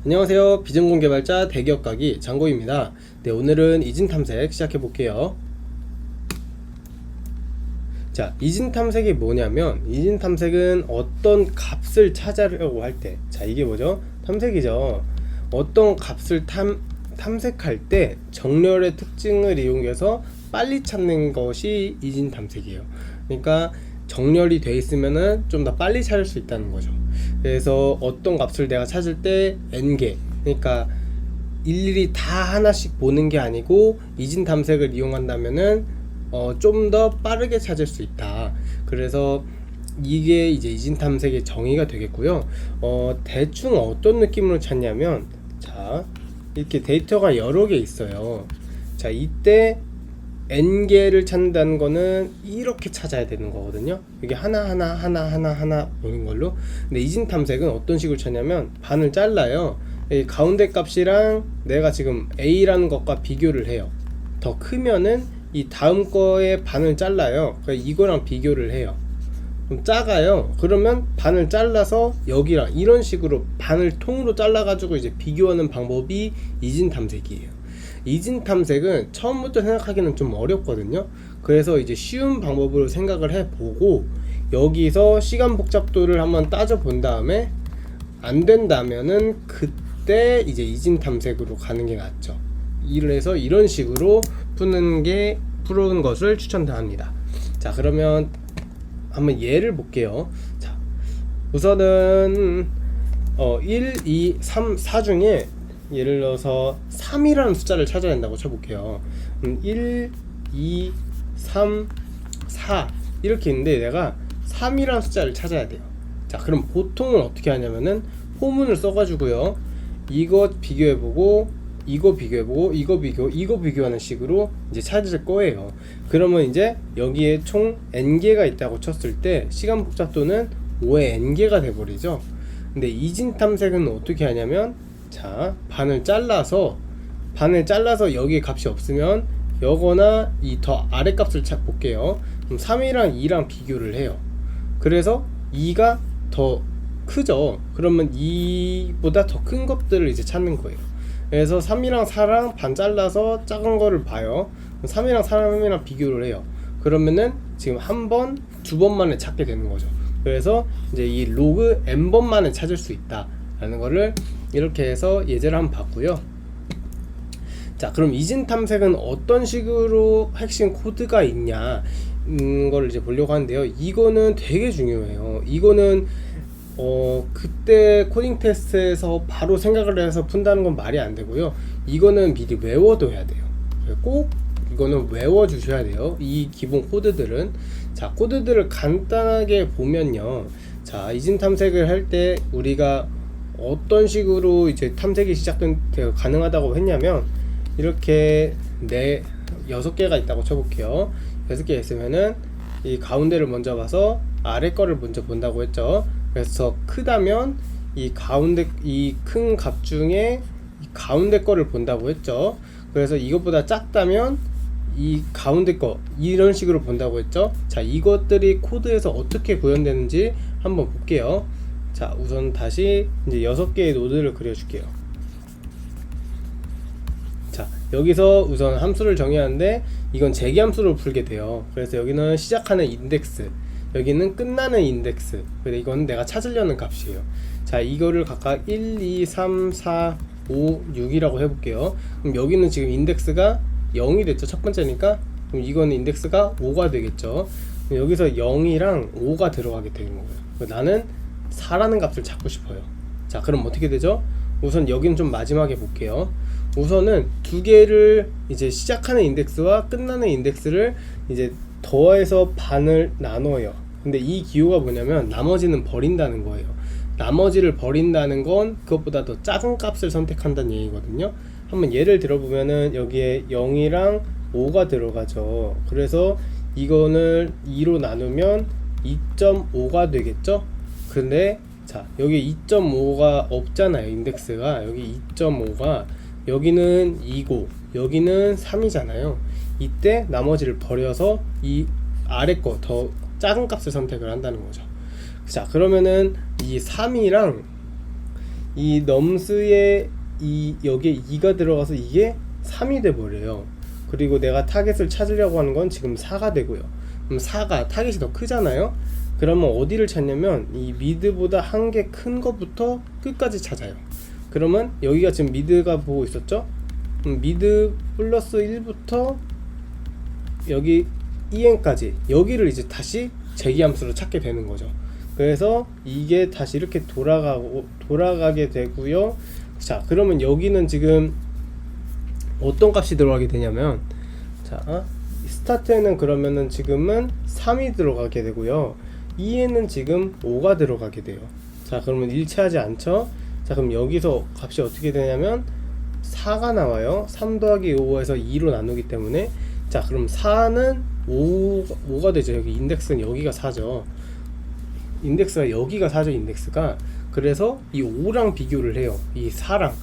안녕하세요. 비전공 개발자 대기업 가기 장고입니다. 네, 오늘은 이진 탐색 시작해 볼게요. 자, 이진 탐색이 뭐냐면 이진 탐색은 어떤 값을 찾으려고 할 때, 자, 이게 뭐죠? 탐색이죠. 어떤 값을 탐색할 때 정렬의 특징을 이용해서 빨리 찾는 것이 이진 탐색이에요. 그러니까 정렬이 돼 있으면은 좀 더 빨리 찾을 수 있다는 거죠. 그래서 어떤 값을 내가 찾을 때 n개, 그러니까 일일이 다 하나씩 보는 게 아니고 이진 탐색을 이용한다면은 좀 더 빠르게 찾을 수 있다. 그래서 이게 이제 이진 탐색의 정의가 되겠고요. 대충 어떤 느낌으로 찾냐면, 자, 이렇게 데이터가 여러 개 있어요. 자, 이때 n개를 찾는다는 거는 이렇게 찾아야 되는 거거든요. 이게 하나 보는 걸로. 근데 이진 탐색은 어떤 식으로 찾냐면 반을 잘라요. 이 가운데 값이랑 내가 지금 a라는 것과 비교를 해요. 더 크면은 이 다음 거에 반을 잘라요. 그러니까 이거랑 비교를 해요. 그럼 작아요. 그러면 반을 잘라서 여기랑 이런 식으로 반을 통으로 잘라가지고 이제 비교하는 방법이 이진 탐색이에요. 이진 탐색은 처음부터 생각하기는 좀 어렵거든요. 그래서 이제 쉬운 방법으로 생각을 해보고 여기서 시간 복잡도를 한번 따져 본 다음에 안 된다면은 그때 이제 이진 탐색으로 가는 게 낫죠. 이래서 이런 식으로 푸는 것을 추천합니다. 자, 그러면 한번 예를 볼게요. 자, 우선은 1, 2, 3, 4 중에 예를 들어서 3이라는 숫자를 찾아야 된다고 쳐볼게요. 1, 2, 3, 4 이렇게 있는데 내가 3이라는 숫자를 찾아야 돼요. 자, 그럼 보통은 어떻게 하냐면은 포문을 써가지고요, 이거 비교해보고 이거 비교해보고 이거 비교하는 식으로 이제 찾을 거예요. 그러면 이제 여기에 총 n개가 있다고 쳤을 때 시간 복잡도는 5의 n개가 돼버리죠. 근데 이진 탐색은 어떻게 하냐면, 자, 반을 잘라서 여기 값이 없으면 여거나 이 더 아래 값을 볼게요. 그럼 3이랑 2랑 비교를 해요. 그래서 2가 더 크죠. 그러면 2보다 더 큰 것들을 이제 찾는 거예요. 그래서 3이랑 4랑 반 잘라서 작은 거를 봐요. 3이랑 4랑 비교를 해요. 그러면은 지금 한 번, 두 번 만에 찾게 되는 거죠. 그래서 이제 이 로그 n번 만에 찾을 수 있다 라는 거를 이렇게 해서 예제를 한번 봤고요. 자, 그럼 이진 탐색은 어떤 식으로 핵심 코드가 있냐 걸 이제 보려고 하는데요. 이거는 되게 중요해요. 이거는 그때 코딩 테스트에서 바로 생각을 해서 푼다는 건 말이 안 되고요. 이거는 미리 외워둬야 돼요. 꼭 이거는 외워 주셔야 돼요. 이 기본 코드들은. 자, 코드들을 간단하게 보면요. 자, 이진 탐색을 할 때 우리가 어떤 식으로 이제 탐색이 가능하다고 했냐면, 이렇게 6개가 있다고 쳐볼게요. 6개 있으면은 이 가운데를 먼저 봐서 아래 거를 먼저 본다고 했죠. 그래서 크다면 이 큰 값 중에 이 가운데 거를 본다고 했죠. 그래서 이것보다 작다면 이 가운데 거 이런 식으로 본다고 했죠. 자, 이것들이 코드에서 어떻게 구현되는지 한번 볼게요. 자, 우선 다시 이제 6개의 노드를 그려줄게요. 자, 여기서 우선 함수를 정의하는데 이건 재기함수로 풀게 돼요. 그래서 여기는 시작하는 인덱스, 여기는 끝나는 인덱스, 그래서 이건 내가 찾으려는 값이에요. 자, 이거를 각각 1, 2, 3, 4, 5, 6이라고 해볼게요. 그럼 여기는 지금 인덱스가 0이 됐죠. 첫 번째니까. 그럼 이거는 인덱스가 5가 되겠죠. 여기서 0이랑 5가 들어가게 되는 거예요. 나는 4라는 값을 찾고 싶어요. 자, 그럼 어떻게 되죠? 우선 여기는 좀 마지막에 볼게요. 우선은 두 개를 이제 시작하는 인덱스와 끝나는 인덱스를 이제 더해서 반을 나눠요. 근데 이 기호가 뭐냐면 나머지는 버린다는 거예요. 나머지를 버린다는 건 그것보다 더 작은 값을 선택한다는 얘기거든요. 한번 예를 들어보면은 여기에 0이랑 5가 들어가죠. 그래서 이거는 2로 나누면 2.5가 되겠죠. 근데 자, 여기 2.5가 없잖아요. 인덱스가 여기 2.5가, 여기는 2고 여기는 3이잖아요. 이때 나머지를 버려서 이 아래 거 더 작은 값을 선택을 한다는 거죠. 자, 그러면은 이 3이랑 이 넘스에 여기에 2가 들어가서 이게 3이 돼 버려요. 그리고 내가 타겟을 찾으려고 하는 건 지금 4가 되고요. 그럼 4가 타겟이 더 크잖아요. 그러면 어디를 찾냐면 이 미드보다 한 개 큰 것부터 끝까지 찾아요. 그러면 여기가 지금 미드가 보고 있었죠. 미드 플러스 1부터 여기 EN까지 여기를 이제 다시 재기함수로 찾게 되는 거죠. 그래서 이게 다시 이렇게 돌아가게 되고요. 자, 그러면 여기는 지금 어떤 값이 들어가게 되냐면, 자, 스타트에는 그러면은 지금은 3이 들어가게 되고요. 2에는 지금 5가 들어가게 돼요. 자, 그러면 일치하지 않죠? 자, 그럼 여기서 값이 어떻게 되냐면 4가 나와요. 3 더하기 5에서 2로 나누기 때문에. 자, 그럼 4는 5가 되죠. 여기 인덱스는 여기가 4죠. 인덱스가 여기가 4죠. 인덱스가. 그래서 이 5랑 비교를 해요. 이 4랑.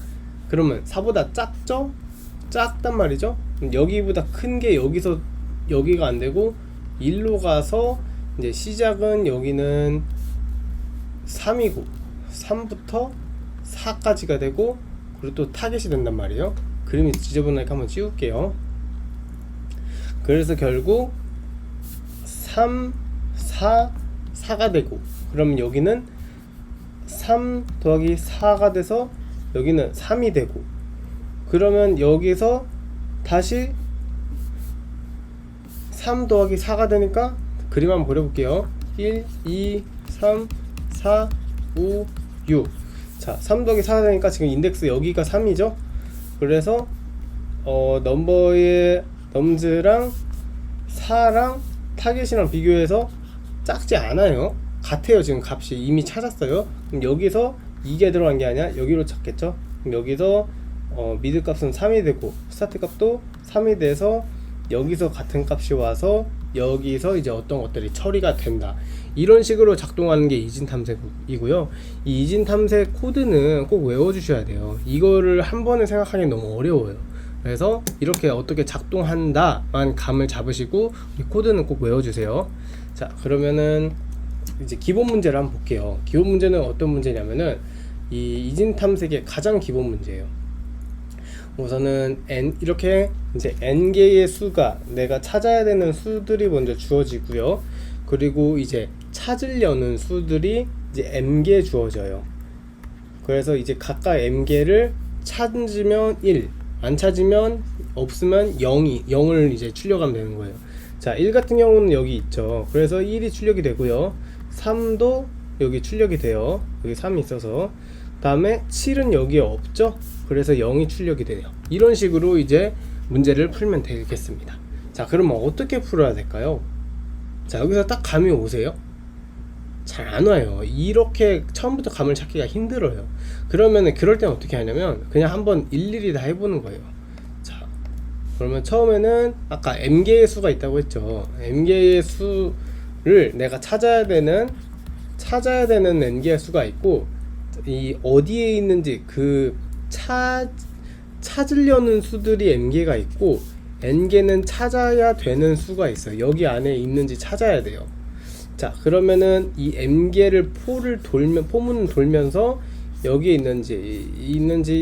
그러면 4보다 작죠? 작단 말이죠. 여기보다 큰 게 여기가 안 되고 1로 가서 이제 시작은 여기는 3이고 3부터 4까지가 되고, 그리고 또 타겟이 된단 말이에요. 그림이 지저분하니까 한번 지울게요. 그래서 결국 3, 4, 4가 되고, 그러면 여기는 3 더하기 4가 돼서 여기는 3이 되고, 그러면 여기서 다시 3 더하기 4가 되니까 그림 한번 그려볼게요. 1, 2, 3, 4, 5, 6. 자, 3 더하기 4가 되니까 지금 인덱스 여기가 3이죠. 그래서 넘즈랑 4랑 타겟이랑 비교해서 작지 않아요. 같아요. 지금 값이 이미 찾았어요. 그럼 여기서 이게 들어간 게 아니라 여기로 찾겠죠. 그럼 여기서 미드 값은 3이 되고 스타트 값도 3이 돼서 여기서 같은 값이 와서 여기서 이제 어떤 것들이 처리가 된다. 이런 식으로 작동하는 게 이진 탐색이고요. 이 이진 탐색 코드는 꼭 외워주셔야 돼요. 이거를 한 번에 생각하기 너무 어려워요. 그래서 이렇게 어떻게 작동한다만 감을 잡으시고 이 코드는 꼭 외워주세요. 자, 그러면은 이제 기본 문제를 한번 볼게요. 기본 문제는 어떤 문제냐면은 이 이진 탐색의 가장 기본 문제예요. 우선은 이렇게 이제 n개의 수가 내가 찾아야 되는 수들이 먼저 주어지고요. 그리고 이제 찾으려는 수들이 이제 m개 주어져요. 그래서 이제 각각 m개를 찾으면 1, 안 찾으면 없으면 0을 이제 출력하면 되는 거예요. 자, 1 같은 경우는 여기 있죠. 그래서 1이 출력이 되고요. 3도 여기 출력이 돼요. 여기 3이 있어서. 다음에 7은 여기에 없죠. 그래서 0이 출력이 돼요. 이런 식으로 이제 문제를 풀면 되겠습니다. 자, 그러면 어떻게 풀어야 될까요? 자, 여기서 딱 감이 오세요? 잘 안 와요. 이렇게 처음부터 감을 찾기가 힘들어요. 그러면은 그럴 때는 어떻게 하냐면 그냥 한번 일일이 다 해보는 거예요. 자, 그러면 처음에는 아까 m개의 수가 있다고 했죠. m개의 수를 내가 찾아야 되는 n개의 수가 있고, 이 어디에 있는지 그 찾으려는 수들이 n개가 있고, n개는 찾아야 되는 수가 있어요. 여기 안에 있는지 찾아야 돼요. 자, 그러면은 이 m개를 포문을 돌면서 여기에 있는지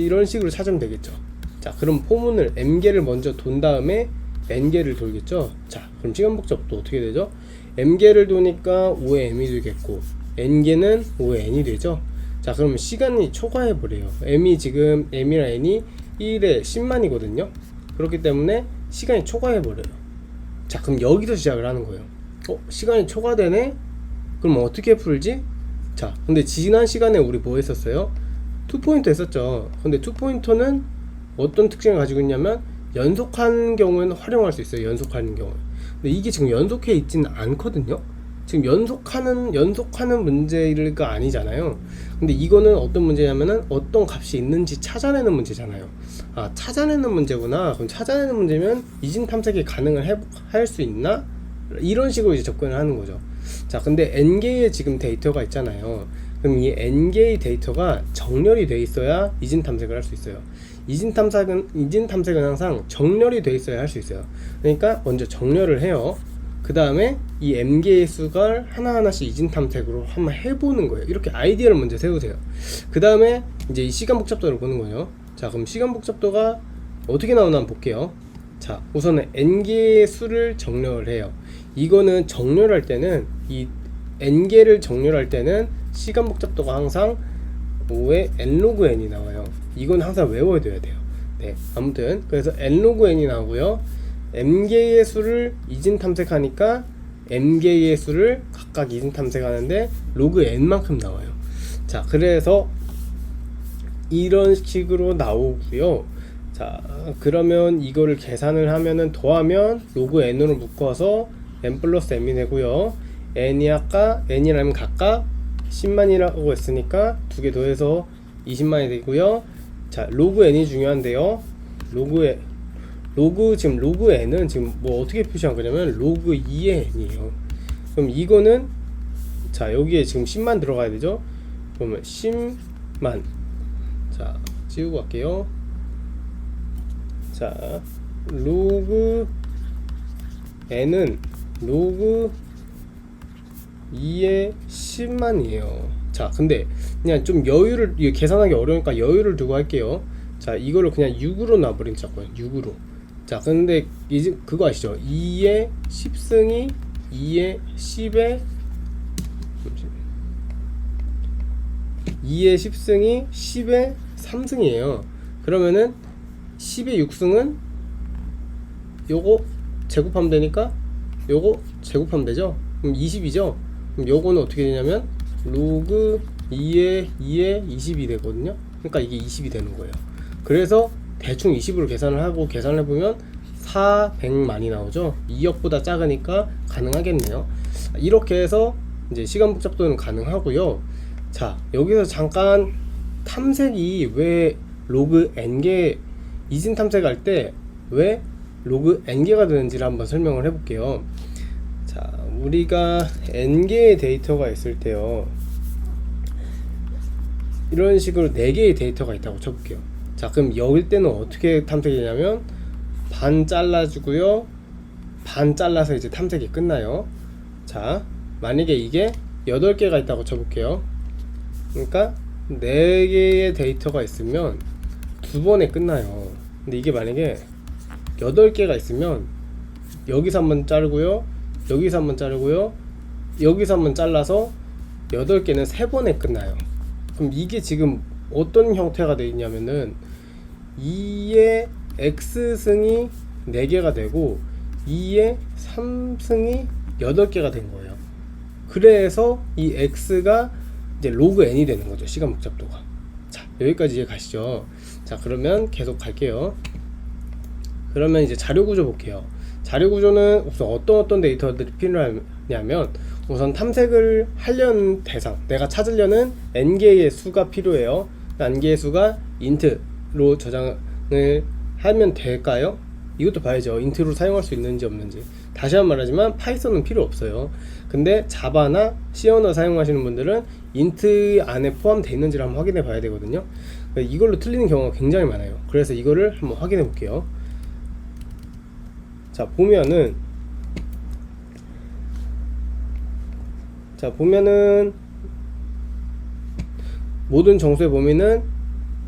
이런 식으로 찾으면 되겠죠. 자, 그럼 포문을 m개를 먼저 돈 다음에 n개를 돌겠죠. 자, 그럼 시간 복잡도 어떻게 되죠? m개를 도니까 5의 m이 되겠고 n개는 5의 n이 되죠. 자, 그러면 시간이 초과해 버려요. m이랑 n이 1에 10만이거든요. 그렇기 때문에 시간이 초과해 버려요. 자, 그럼 여기서 시작을 하는 거예요. 시간이 초과되네? 그럼 어떻게 풀지? 자, 근데 지난 시간에 우리 뭐 했었어요? 투포인터 했었죠. 근데 투포인터는 어떤 특징을 가지고 있냐면 연속하는 경우에는 활용할 수 있어요. 연속하는 경우. 근데 이게 지금 연속해 있지는 않거든요. 지금 연속하는 문제가 아니잖아요. 근데 이거는 어떤 문제냐면은 어떤 값이 있는지 찾아내는 문제잖아요. 아, 찾아내는 문제구나. 그럼 찾아내는 문제면 이진 탐색이 가능을 할 수 있나? 이런 식으로 이제 접근을 하는 거죠. 자, 근데 n개의 지금 데이터가 있잖아요. 그럼 이 n개의 데이터가 정렬이 돼 있어야 이진 탐색을 할 수 있어요. 이진 탐색은 항상 정렬이 돼 있어야 할 수 있어요. 그러니까 먼저 정렬을 해요. 그 다음에 이 m개의 수를 하나하나씩 이진 탐색으로 한번 해보는 거예요. 이렇게 아이디어를 먼저 세우세요. 그 다음에 이제 이 시간 복잡도를 보는 거죠. 자, 그럼 시간 복잡도가 어떻게 나오나 한번 볼게요. 자, 우선은 n개의 수를 정렬을 해요. 이거는 정렬할 때는 이 n개를 정렬할 때는 시간 복잡도가 항상 5의 n로그 n이 나와요. 이건 항상 외워둬야 돼요. 네, 아무튼 그래서 n로그 n이 나오고요. m개의 수를 이진 탐색하니까 m개의 수를 각각 이진 탐색하는데 로그 n만큼 나와요. 자, 그래서 이런 식으로 나오고요. 자, 그러면 이거를 계산을 하면은 더하면 로그 n으로 묶어서 n 플러스 m이 되고요. n이 아까 n이라면 각각 10만이라고 했으니까 두 개 더해서 20만이 되고요. 자, 로그 n이 중요한데요. 지금 로그 n은 지금 뭐 어떻게 표시한 거냐면 로그 2의 n이에요. 그럼 이거는 자, 여기에 지금 10만 들어가야 되죠. 그러면 10만. 자, 지우고 갈게요. 자, 로그 n은 로그 2의 10만이에요. 자, 근데 그냥 좀 여유를, 이게 계산하기 어려우니까 여유를 두고 할게요. 자, 이거를 그냥 6으로 놔버린 자고요. 6으로. 자, 근데 이제 그거 아시죠? 2의 10승이 2의 10의 2의 10승이 10의 3승이에요. 그러면은 10의 6승은 요거 제곱하면 되니까 요거 제곱하면 되죠. 그럼 20이죠. 그럼 요거는 어떻게 되냐면 로그 2의 20이 되거든요. 그러니까 이게 20이 되는 거예요. 그래서 대충 20으로 계산을 하고 계산을 해보면 400만이 나오죠. 2억보다 작으니까 가능하겠네요. 이렇게 해서 이제 시간 복잡도는 가능하고요. 자, 여기서 잠깐 탐색이 왜 로그 n개 이진 탐색할 때 왜 로그 n개가 되는지를 한번 설명을 해볼게요. 자, 우리가 n개의 데이터가 있을 때요, 이런 식으로 4개의 데이터가 있다고 쳐볼게요. 자, 그럼 여길 때는 어떻게 탐색이 되냐면 반 잘라주고요, 반 잘라서 이제 탐색이 끝나요. 자, 만약에 이게 8개가 있다고 쳐볼게요. 그러니까 4개의 데이터가 있으면 2번에 끝나요. 근데 이게 만약에 8개가 있으면 여기서 한번 자르고요, 여기서 한번 자르고요, 여기서 한번 잘라서 8개는 3번에 끝나요. 그럼 이게 지금 어떤 형태가 되어 있냐면은 2의 x승이 4개가 되고 2의 3승이 8개가 된 거예요. 그래서 이 x가 이제 로그 n이 되는 거죠. 시간 복잡도가. 자, 여기까지 이제 가시죠. 자, 그러면 계속 갈게요. 그러면 이제 자료 구조 볼게요. 자료 구조는 우선 어떤 데이터들이 필요하냐면 우선 탐색을 하려는 대상, 내가 찾으려는 n개의 수가 필요해요. n개의 수가 int로 저장을 하면 될까요? 이것도 봐야죠. int로 사용할 수 있는지 없는지. 다시 한번 말하지만 파이썬은 필요 없어요. 근데 자바나 C 언어 사용하시는 분들은 int 안에 포함되어 있는지를 한번 확인해 봐야 되거든요. 이걸로 틀리는 경우가 굉장히 많아요. 그래서 이거를 한번 확인해 볼게요. 자, 보면은 모든 정수의 범위는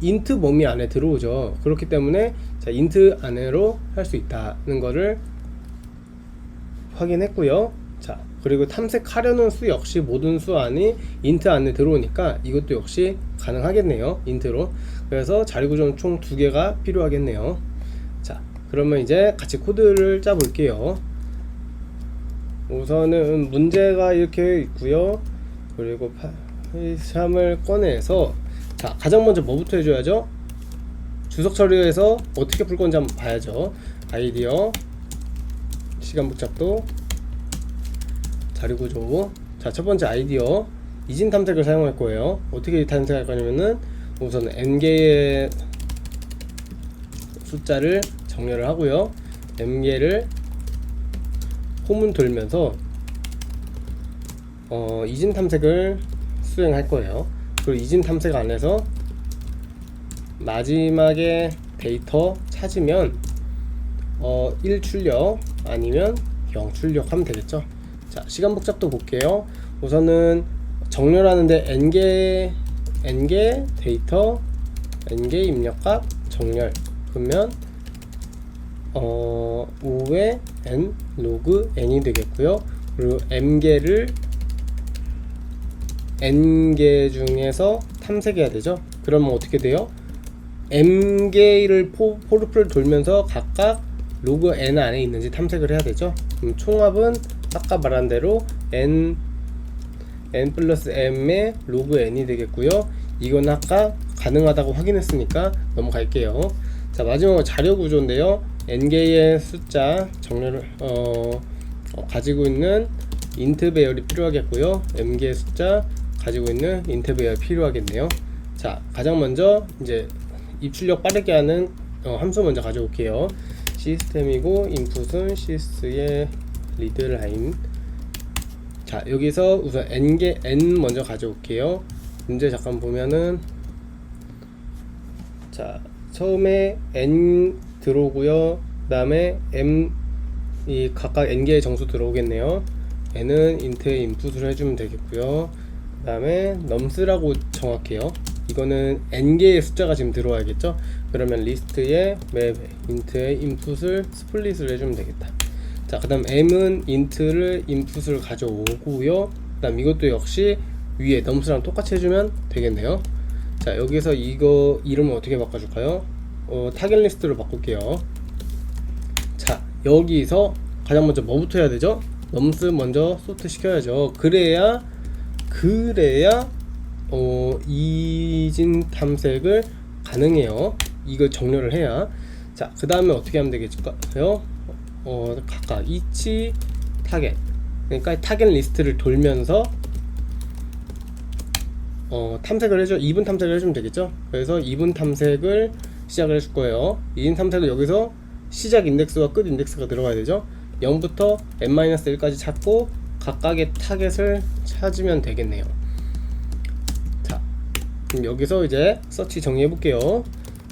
int 범위 안에 들어오죠. 그렇기 때문에 자, int 안으로 할 수 있다는 거를 확인했고요. 자, 그리고 탐색하려는 수 역시 모든 수 안이 int 안에 들어오니까 이것도 역시 가능하겠네요. int로. 그래서 자료 구조는 총 2개가 필요하겠네요. 자, 그러면 이제 같이 코드를 짜 볼게요. 우선은 문제가 이렇게 있고요. 그리고 파이삼을 꺼내서, 자, 가장 먼저 뭐부터 해줘야죠? 주석 처리해서 어떻게 풀 건지 한번 봐야죠. 아이디어, 시간 복잡도, 자료 구조. 자, 첫 번째 아이디어, 이진 탐색을 사용할 거예요. 어떻게 탐색할 거냐면은 우선 n개의 숫자를 정렬을 하고요, m개를 홈을 돌면서 이진 탐색을 수행할 거예요. 그리고 이진 탐색 안에서 마지막에 데이터 찾으면 1 출력 아니면 0 출력하면 되겠죠. 자, 시간 복잡도 볼게요. 우선은 정렬하는데 n개 데이터 n개 입력값 정렬 그러면 5의 n 로그 n이 되겠고요. 그리고 m개를 n개 중에서 탐색해야 되죠. 그러면 어떻게 돼요? m개를 포르프를 돌면서 각각 로그 n 안에 있는지 탐색을 해야 되죠. 그럼 총합은 아까 말한 대로 n 플러스 m의 로그 n이 되겠고요. 이건 아까 가능하다고 확인했으니까 넘어갈게요. 자, 마지막으로 자료 구조인데요. n개의 숫자 정렬을 가지고 있는 int 배열이 필요하겠고요. m개의 숫자 가지고 있는 int 배열이 필요하겠네요. 자, 가장 먼저 이제 입출력 빠르게 하는 함수 먼저 가져올게요. 시스템이고 인풋은 sys의 리드라인. 자, 여기서 우선 n개 n 먼저 가져올게요. 문제 잠깐 보면은, 자, 처음에 n 들어오고요. 그 다음에 m 이 각각 n개의 정수 들어오겠네요. n은 int에 인풋을 해주면 되겠고요. 그 다음에 nums라고 정할게요. 이거는 n개의 숫자가 지금 들어와야겠죠. 그러면 리스트에 맵 int에 인풋을 스플릿을 해주면 되겠다. 자, 그 다음 m은 int를 인풋을 가져오고요. 그 다음 이것도 역시 위에 nums랑 똑같이 해주면 되겠네요. 자, 여기서 이거 이름을 어떻게 바꿔줄까요? 타겟 리스트로 바꿀게요. 자, 여기서 가장 먼저 뭐부터 해야 되죠? nums 먼저 소트 시켜야죠. 그래야 이진 탐색을 가능해요. 이거 정렬을 해야. 자, 그 다음에 어떻게 하면 되겠을까요? 각각 each 타겟, 그러니까 타겟 리스트를 돌면서 탐색을 해줘. 2분 탐색을 해주면 되겠죠. 그래서 2분 탐색을 시작을 해줄 거예요. 2분 탐색을 여기서 시작 인덱스와 끝 인덱스가 들어가야 되죠. 0부터 n-1까지 찾고 각각의 타겟을 찾으면 되겠네요. 자, 그럼 여기서 이제 서치 정리해 볼게요.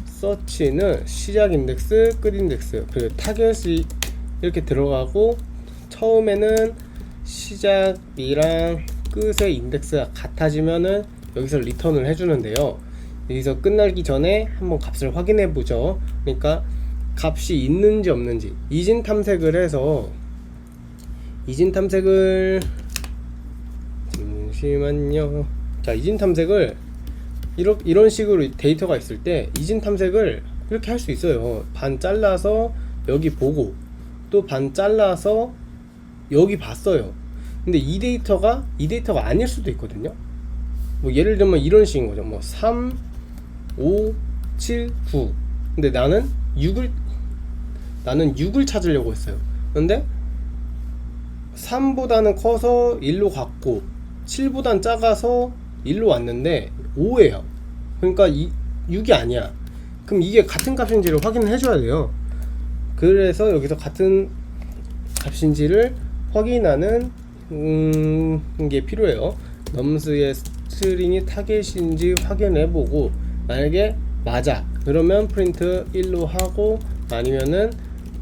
서치는 시작 인덱스, 끝 인덱스, 그리고 타겟이 이렇게 들어가고, 처음에는 시작이랑 끝의 인덱스가 같아지면은 여기서 리턴을 해주는데요. 여기서 끝나기 전에 한번 값을 확인해 보죠. 그러니까 값이 있는지 없는지 이진 탐색을 해서, 이진 탐색을 잠시만요. 자, 이진 탐색을 이런 식으로 데이터가 있을 때 이진 탐색을 이렇게 할 수 있어요. 반 잘라서 여기 보고 또 반 잘라서 여기 봤어요. 근데 이 데이터가 아닐 수도 있거든요. 뭐 예를 들면 이런 식인 거죠. 뭐 3, 5, 7, 9. 근데 나는 6을 찾으려고 했어요. 근데 3보다는 커서 1로 갔고 7보단 작아서 1로 왔는데 5예요. 그러니까 6이 아니야. 그럼 이게 같은 값인지를 확인을 해줘야 돼요. 그래서 여기서 같은 값인지를 확인하는 게 필요해요. nums의 스트링이 타겟인지 확인해보고, 만약에 맞아 그러면 프린트 1로 하고, 아니면은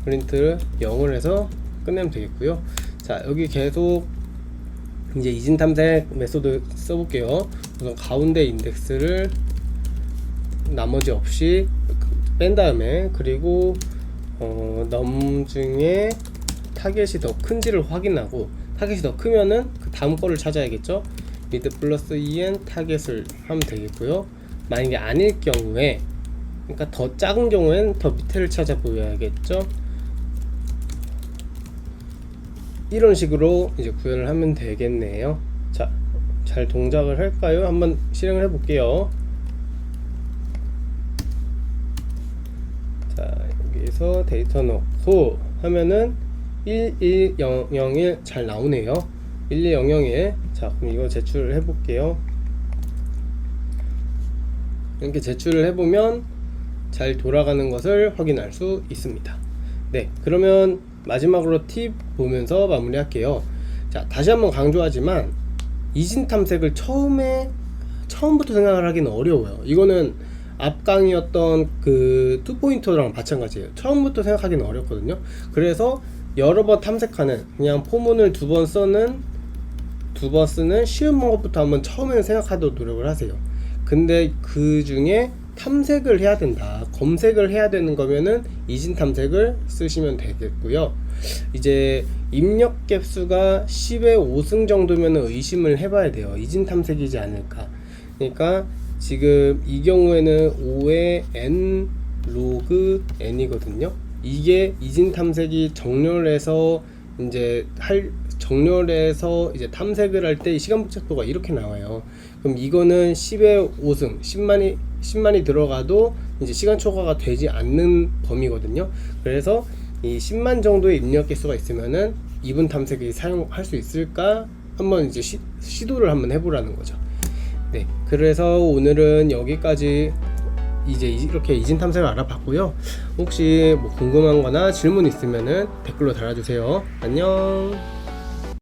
프린트 0을 해서 끝내면 되겠고요. 자, 여기 계속 이제 이진 탐색 메소드 써볼게요. 우선 가운데 인덱스를 나머지 없이 뺀 다음에, 그리고 num 중에 타겟이 더 큰지를 확인하고, 타겟이 더 크면은 그 다음 거를 찾아야겠죠. mid 플러스 en 타겟을 하면 되겠고요. 만약에 아닐 경우에, 그러니까 더 작은 경우엔 더 밑에를 찾아보야겠죠. 이런 식으로 이제 구현을 하면 되겠네요. 자, 잘 동작을 할까요? 한번 실행을 해볼게요. 자, 여기서 데이터 넣고 하면은 11001 잘 나오네요. 11001. 자, 그럼 이거 제출을 해볼게요. 이렇게 제출을 해보면 잘 돌아가는 것을 확인할 수 있습니다. 네, 그러면 마지막으로 팁 보면서 마무리할게요. 자, 다시 한번 강조하지만 이진 탐색을 처음부터 생각을 하기는 어려워요. 이거는 앞 강의였던 그 투포인터랑 마찬가지예요. 처음부터 생각하기는 어렵거든요. 그래서 여러 번 탐색하는, 그냥 포문을 두 번 쓰는 쉬운 방법부터 한번 처음에는 생각하도록 노력을 하세요. 근데 그 중에 탐색을 해야 된다, 검색을 해야 되는 거면은 이진 탐색을 쓰시면 되겠고요. 이제 입력 갭수가 10의 5승 정도면 의심을 해봐야 돼요. 이진 탐색이지 않을까. 그러니까 지금 이 경우에는 5의 n 로그 n이거든요. 이게 이진 탐색이 정렬해서 이제 탐색을 할 때 시간 복잡도가 이렇게 나와요. 그럼 이거는 10의 5승, 10만이 들어가도 이제 시간 초과가 되지 않는 범위거든요. 그래서 이 10만 정도의 입력 개수가 있으면은 이분 탐색이 사용할 수 있을까 한번 이제 시도를 한번 해보라는 거죠. 네, 그래서 오늘은 여기까지 이제 이렇게 이진 탐색을 알아봤고요. 혹시 뭐 궁금한 거나 질문 있으면은 댓글로 달아주세요. 안녕.